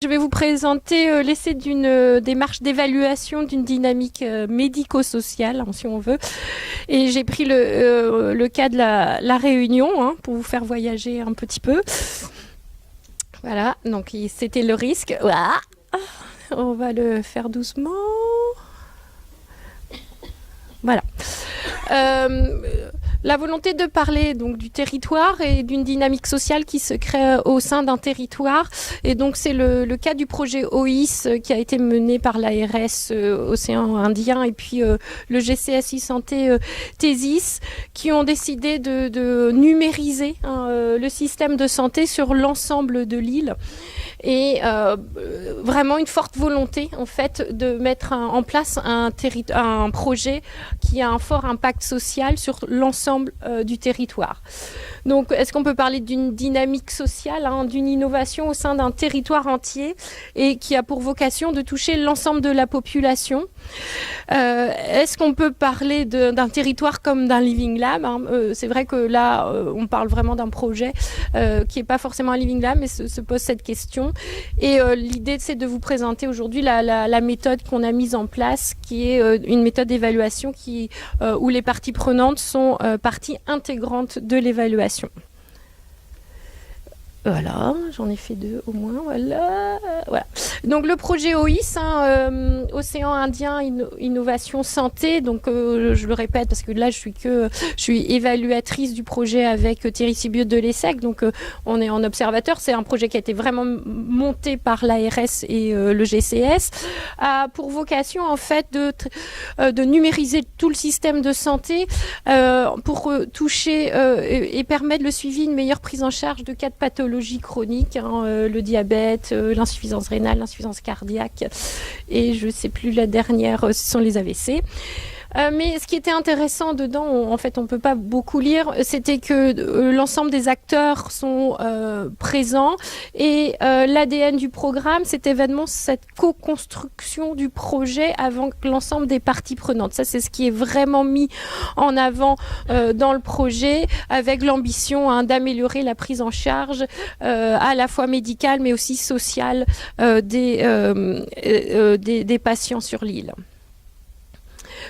Je vais vous présenter l'essai d'une démarche d'évaluation d'une dynamique médico-sociale, hein, si on veut. Et j'ai pris le cas de la Réunion, hein, pour vous faire voyager un petit peu. Voilà, donc c'était le risque. Voilà. On va le faire doucement. Voilà. La volonté de parler donc du territoire et d'une dynamique sociale qui se crée au sein d'un territoire. Et donc c'est le cas du projet OIS qui a été mené par l'ARS Océan Indien et puis le GCSI Santé Thésis qui ont décidé de numériser le système de santé sur l'ensemble de l'île. Et vraiment une forte volonté en fait de mettre en place un projet qui a un fort impact social sur l'ensemble du territoire. Donc est-ce qu'on peut parler d'une dynamique sociale, hein, d'une innovation au sein d'un territoire entier et qui a pour vocation de toucher l'ensemble de la population? Est-ce qu'on peut parler d'un territoire comme d'un Living Lab, hein? C'est vrai que là on parle vraiment d'un projet qui n'est pas forcément un Living Lab, mais se pose cette question. Et l'idée, c'est de vous présenter aujourd'hui la méthode qu'on a mise en place, qui est une méthode d'évaluation où les parties prenantes sont partie intégrante de l'évaluation. Voilà, j'en ai fait 2 au moins, voilà. Donc le projet OIS, hein, Océan Indien Innovation Santé, donc je le répète parce que là je suis évaluatrice du projet avec Thierry Sibieux de l'ESSEC, donc on est en observateur. C'est un projet qui a été vraiment monté par l'ARS et le GCS, a pour vocation en fait de numériser tout le système de santé pour toucher et permettre le suivi, une meilleure prise en charge de cas de pathologie chroniques, hein, le diabète, l'insuffisance rénale, l'insuffisance cardiaque et je ne sais plus la dernière, ce sont les AVC. Mais ce qui était intéressant dedans, en fait on ne peut pas beaucoup lire, c'était que l'ensemble des acteurs sont présents et l'ADN du programme, c'est évidemment cette co-construction du projet avec l'ensemble des parties prenantes. Ça c'est ce qui est vraiment mis en avant dans le projet, avec l'ambition, hein, d'améliorer la prise en charge à la fois médicale mais aussi sociale des patients sur l'île.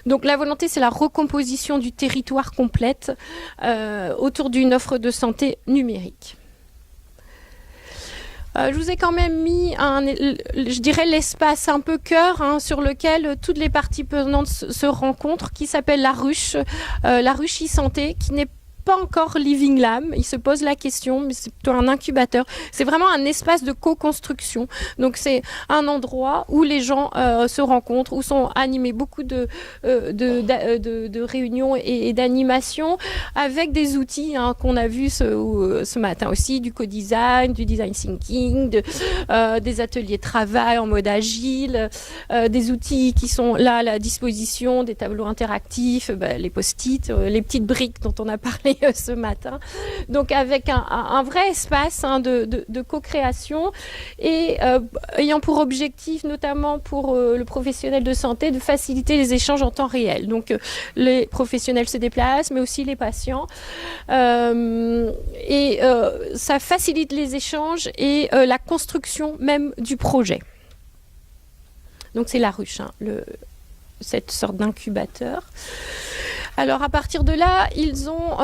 Donc la volonté, c'est la recomposition du territoire complète autour d'une offre de santé numérique. Je vous ai quand même mis, je dirais, l'espace un peu cœur, hein, sur lequel toutes les parties prenantes se rencontrent, qui s'appelle la ruche e-santé, qui n'est pas encore Living Lab, il se pose la question, mais c'est plutôt un incubateur. C'est vraiment un espace de co-construction. Donc c'est un endroit où les gens se rencontrent, où sont animés beaucoup de réunions et d'animations avec des outils, hein, qu'on a vu ce matin aussi, du co-design, du design thinking, des ateliers de travail en mode agile, des outils qui sont là à la disposition, des tableaux interactifs, les post-it, les petites briques dont on a parlé ce matin, donc avec un vrai espace, hein, de co-création et ayant pour objectif, notamment pour le professionnel de santé, de faciliter les échanges en temps réel. Donc les professionnels se déplacent, mais aussi les patients, et ça facilite les échanges et la construction même du projet. Donc c'est la ruche, hein, cette sorte d'incubateur. Alors à partir de là, ils ont,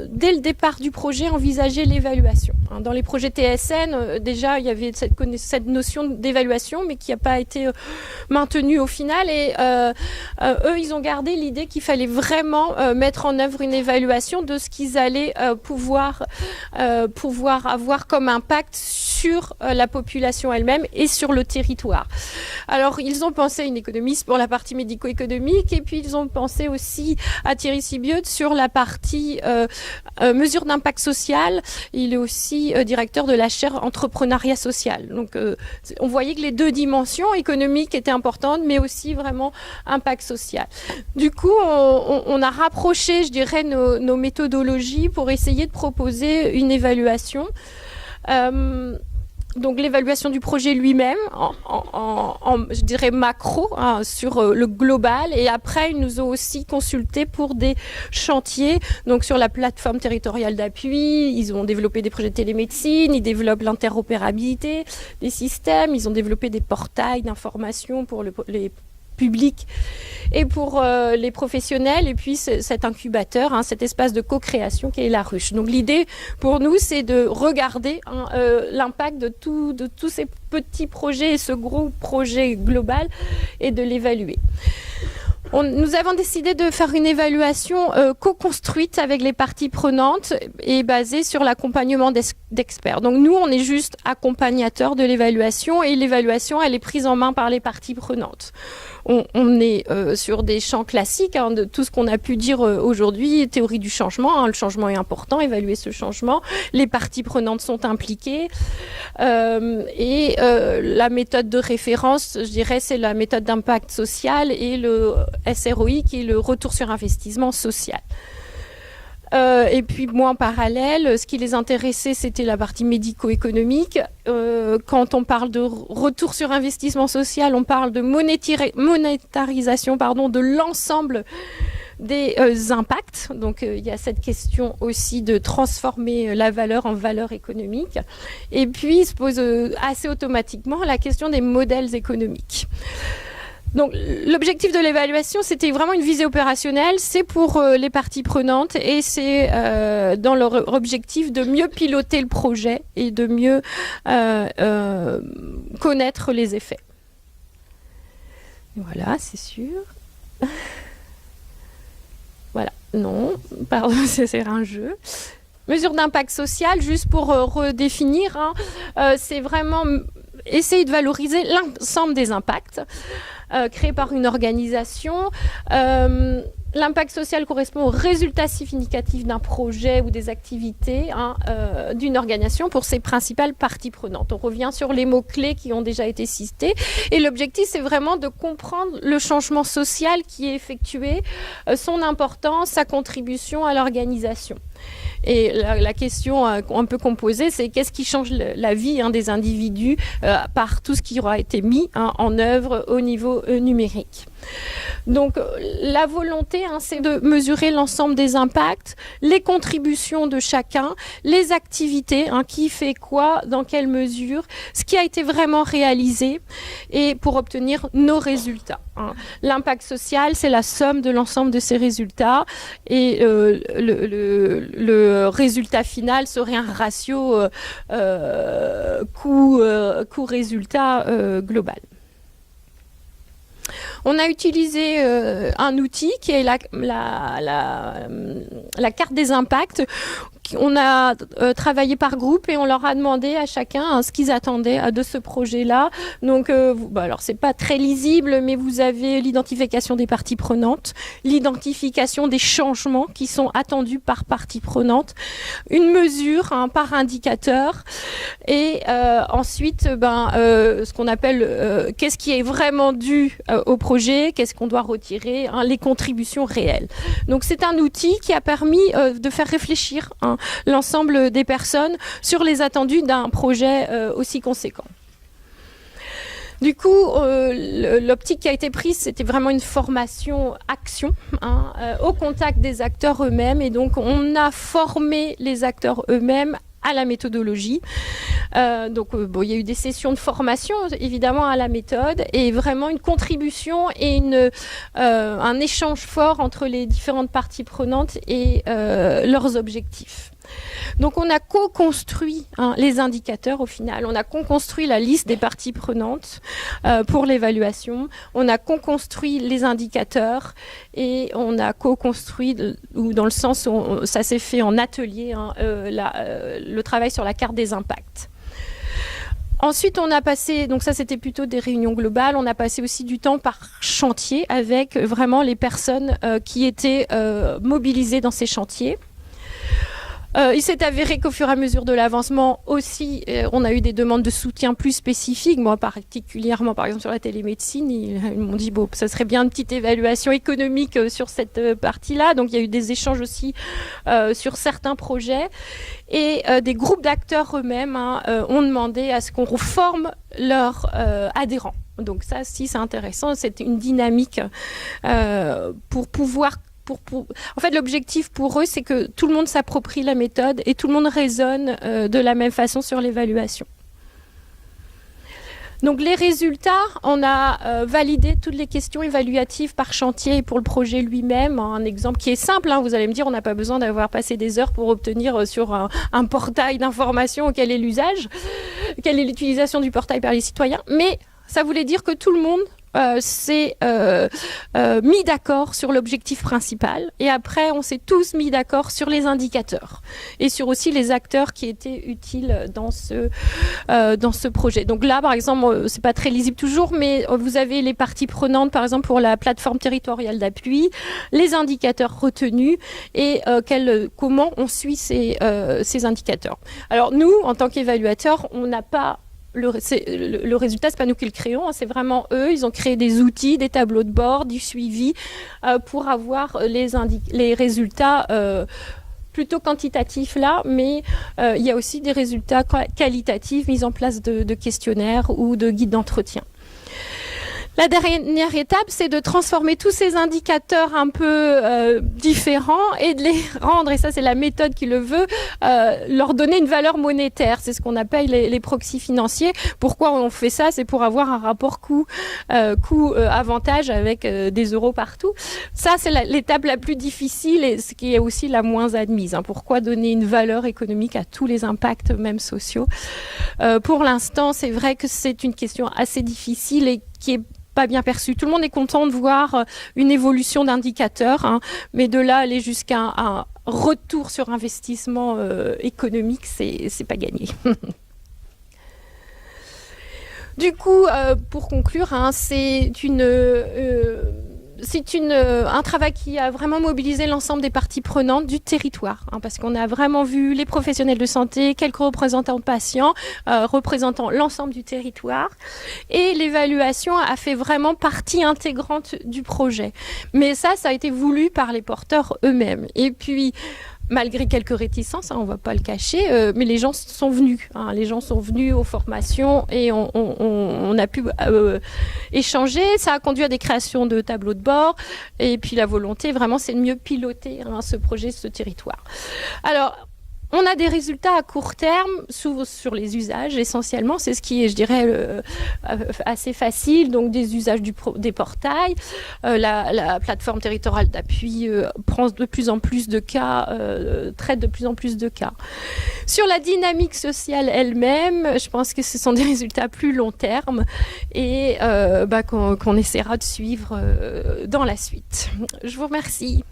dès le départ du projet, envisagé l'évaluation. Dans les projets TSN, déjà, il y avait cette notion d'évaluation, mais qui n'a pas été maintenue au final. Et eux, ils ont gardé l'idée qu'il fallait vraiment mettre en œuvre une évaluation de ce qu'ils allaient pouvoir avoir comme impact sur la population elle-même et sur le territoire. Alors, ils ont pensé à une économiste pour la partie médico-économique, et puis ils ont pensé aussi à Thierry Sibieux sur la partie mesure d'impact social. Il est aussi directeur de la chaire entrepreneuriat social. Donc on voyait que les 2 dimensions économiques étaient importantes, mais aussi vraiment impact social. Du coup, on a rapproché, je dirais, nos méthodologies pour essayer de proposer une évaluation. donc l'évaluation du projet lui-même, je dirais macro, sur le global. Et après, ils nous ont aussi consulté pour des chantiers, donc sur la plateforme territoriale d'appui. Ils ont développé des projets de télémédecine, ils développent l'interopérabilité des systèmes, ils ont développé des portails d'information pour les publics et pour les professionnels, et puis cet incubateur, cet espace de co-création qui est la ruche. Donc l'idée pour nous, c'est de regarder l'impact de tous ces petits projets et ce gros projet global et de l'évaluer. Nous avons décidé de faire une évaluation co-construite avec les parties prenantes et basée sur l'accompagnement d'experts. Donc nous, on est juste accompagnateurs de l'évaluation, et l'évaluation, elle est prise en main par les parties prenantes. On est sur des champs classiques, de tout ce qu'on a pu dire aujourd'hui, théorie du changement. Le changement est important, évaluer ce changement. Les parties prenantes sont impliquées. Et la méthode de référence, je dirais, c'est la méthode d'impact social et le SROI, qui est le retour sur investissement social. Et puis moi, en parallèle, ce qui les intéressait, c'était la partie médico-économique. Quand on parle de retour sur investissement social, on parle de monétarisation de l'ensemble des impacts. Donc il y a cette question aussi de transformer la valeur en valeur économique. Et puis se pose assez automatiquement la question des modèles économiques. Donc l'objectif de l'évaluation, c'était vraiment une visée opérationnelle, c'est pour les parties prenantes, et c'est dans leur objectif de mieux piloter le projet et de mieux connaître les effets. Voilà, c'est sûr. Voilà, non, pardon, c'est un jeu. Mesure d'impact social, juste pour redéfinir, c'est vraiment essayer de valoriser l'ensemble des impacts créés par une organisation. L'impact social correspond au résultat significatif d'un projet ou des activités d'une organisation pour ses principales parties prenantes. On revient sur les mots-clés qui ont déjà été cités. Et l'objectif, c'est vraiment de comprendre le changement social qui est effectué, son importance, sa contribution à l'organisation. Et la question un peu qu'on posait, c'est qu'est-ce qui change la vie des individus par tout ce qui aura été mis en œuvre au niveau numérique. Donc la volonté, c'est de mesurer l'ensemble des impacts, les contributions de chacun, les activités, qui fait quoi, dans quelle mesure, ce qui a été vraiment réalisé, et pour obtenir nos résultats. L'impact social, c'est la somme de l'ensemble de ces résultats, et le résultat final serait un ratio coût-résultat global. On a utilisé un outil qui est la carte des impacts. On a travaillé par groupe et on leur a demandé à chacun ce qu'ils attendaient de ce projet-là. Donc, alors c'est pas très lisible, mais vous avez l'identification des parties prenantes, l'identification des changements qui sont attendus par partie prenante, une mesure par indicateur, et ensuite, ce qu'on appelle qu'est-ce qui est vraiment dû au projet, qu'est-ce qu'on doit retirer, les contributions réelles. Donc, c'est un outil qui a permis de faire réfléchir l'ensemble des personnes sur les attendus d'un projet aussi conséquent. Du coup, l'optique qui a été prise, c'était vraiment une formation action au contact des acteurs eux-mêmes. Et donc, on a formé les acteurs eux-mêmes à la méthodologie. Il y a eu des sessions de formation, évidemment, à la méthode, et vraiment une contribution et un échange fort entre les différentes parties prenantes et leurs objectifs. Donc on a co-construit les indicateurs au final, on a co-construit la liste des parties prenantes pour l'évaluation, on a co-construit les indicateurs, et on a co-construit, ou dans le sens où ça s'est fait en atelier, le travail sur la carte des impacts. Ensuite, on a passé, donc ça c'était plutôt des réunions globales, on a passé aussi du temps par chantier avec vraiment les personnes qui étaient mobilisées dans ces chantiers. Il s'est avéré qu'au fur et à mesure de l'avancement aussi, on a eu des demandes de soutien plus spécifiques. Moi, particulièrement, par exemple, sur la télémédecine, ils m'ont dit, bon, ça serait bien une petite évaluation économique sur cette partie-là. Donc, il y a eu des échanges aussi sur certains projets. Et des groupes d'acteurs eux-mêmes ont demandé à ce qu'on reforme leurs adhérents. Donc ça, si c'est intéressant, c'est une dynamique pour pouvoir... En fait, l'objectif pour eux, c'est que tout le monde s'approprie la méthode et tout le monde raisonne de la même façon sur l'évaluation. Donc les résultats, on a validé toutes les questions évaluatives par chantier et pour le projet lui-même. Un exemple qui est simple, vous allez me dire, on n'a pas besoin d'avoir passé des heures pour obtenir sur un portail d'information quel est l'usage, quelle est l'utilisation du portail par les citoyens. Mais ça voulait dire que tout le monde s'est mis d'accord sur l'objectif principal et après on s'est tous mis d'accord sur les indicateurs et sur aussi les acteurs qui étaient utiles dans ce projet. Donc là par exemple c'est pas très lisible toujours, mais vous avez les parties prenantes par exemple pour la plateforme territoriale d'appui, les indicateurs retenus et comment on suit ces indicateurs. Alors nous en tant qu'évaluateurs on n'a pas le résultat, c'est pas nous qui le créons, c'est vraiment eux. Ils ont créé des outils, des tableaux de bord, du suivi pour avoir les résultats plutôt quantitatifs là, mais il y a aussi des résultats qualitatifs, mise en place de questionnaires ou de guides d'entretien. La dernière étape, c'est de transformer tous ces indicateurs un peu différents et de les rendre, et ça c'est la méthode qui le veut, leur donner une valeur monétaire. C'est ce qu'on appelle les proxys financiers. Pourquoi on fait ça? C'est pour avoir un rapport coût-avantage avec des euros partout. Ça, c'est l'étape la plus difficile et ce qui est aussi la moins admise. Pourquoi donner une valeur économique à tous les impacts, même sociaux? Pour l'instant, c'est vrai que c'est une question assez difficile et qui est pas bien perçu. Tout le monde est content de voir une évolution d'indicateurs, mais de là aller jusqu'à un retour sur investissement économique, c'est pas gagné. Du coup, pour conclure, c'est un travail qui a vraiment mobilisé l'ensemble des parties prenantes du territoire, parce qu'on a vraiment vu les professionnels de santé, quelques représentants de patients, représentant l'ensemble du territoire. Et l'évaluation a fait vraiment partie intégrante du projet. Mais ça a été voulu par les porteurs eux-mêmes. Et puis, malgré quelques réticences, on ne va pas le cacher, mais les gens sont venus. Les gens sont venus aux formations et on a pu échanger. Ça a conduit à des créations de tableaux de bord. Et puis la volonté, vraiment, c'est de mieux piloter ce projet, ce territoire. Alors, on a des résultats à court terme sur les usages essentiellement. C'est ce qui est, je dirais, assez facile. Donc des usages des portails. La plateforme territoriale d'appui prend de plus en plus de cas, traite de plus en plus de cas. Sur la dynamique sociale elle-même, je pense que ce sont des résultats plus long terme et qu'on essaiera de suivre dans la suite. Je vous remercie.